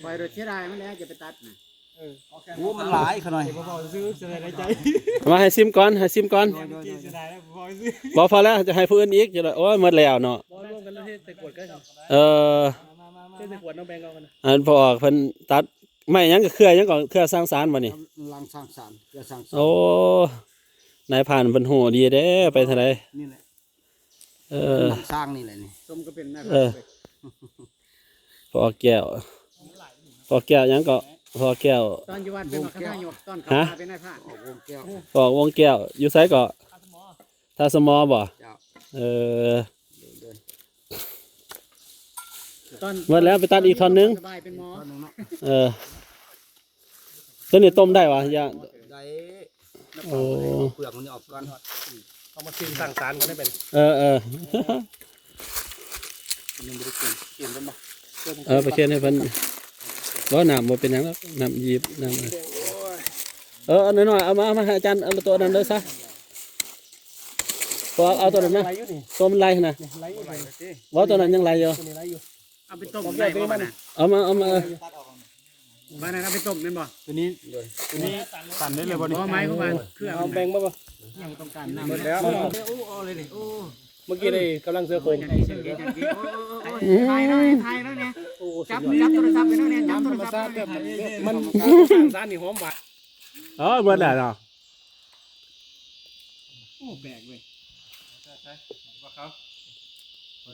ปล่อยรถเสียดายมันแล้วจะไปตัดนะ โอ้มันหลายขนาด พอซื้อเสียดายใจ มาให้ซิมก่อนให้ซิมก่อน กินเสียดายแล้วพอซื้อ บ่พอแล้วจะให้ผู้อื่นอีกจะโอ้ยหมดแล้วเนาะ บอลร่วมกันแล้วที่ใส่ขวดก็ได้ เออ ที่ใส่ขวดน้องแบงก์เอากันนะ อันพอออกเพิ่นตัดไม่หยังก็เครือหยังก็เครือสร้างสรรค์บ่นี่ ลังสร้างสรรค์จะสร้างสรร โอ้นายผ่านเพิ่นโหดีเด้ไปเท่าใด นี่แหละ เออ ลังสร้างนี่แหละนี่ ส้มก็เป็นหน้า เออ พอแก้วพอแก้วหยังก็พอแก้ว ตอนอยู่วัดเป็นมาข้างหน้าหยกตอนเขามาเป็นนายพราน ออกวงแก้ว พอวงแก้วอยู่ไสก็ท่าสมอบ่ เจ้า เออ เดิน ตอน หมดแล้วไปตัดอีกท่อนนึง สบายเป็นหมอ ตอนนึงเนาะ เออตัวนี้ต้มได้วะย่าง ได้ โอ้ เปลือกมันจะออกก่อน เอามาชิมสั่งสารกันได้เป็น เออ ยังไม่ได้เปลี่ยนได้ไหม เออไปเชียนให้เพิ่นบ่น้ำบ่เป็นหยังแล้วน้ำหยิบน้ำเอาหน่อยๆเอามาให้อาจารย์เอาตัวนั้นเลยซะพอเอาตัวนั้นมา ไรอยู่นี่ ตัวมันไหลนะ ไรอยู่นี่ ว่าตัวนั้นยังไหลอยู่ ตัวนี้ไรอยู่ เอาไปต้มได้บ่บ้านน่ะ เอามา บ้านนั้นเอาไปต้มได้บ่ ตัวนี้สั่นได้เลยบอล บ่ไม้ของมันเครื่อง เอาแบงก์มาป่ะ ยังต้องการน้ำ หมดแล้ว โอ้โอ้เลยดิโอ้ เมื่อกี้ได้กำลังเสือโครง จังดีจังดีจังดีโอ้ถ่ายแล้วเนี่ยจับโทรศัพท์ไปแล้วเนี่ยจับโทรศัพท์ไปแล้วเนี่ย มันสั่งสารนี่หอมหวาน อ๋อหมดแล้วเนาะ โอ้แปลกเว้ย ว่าเขา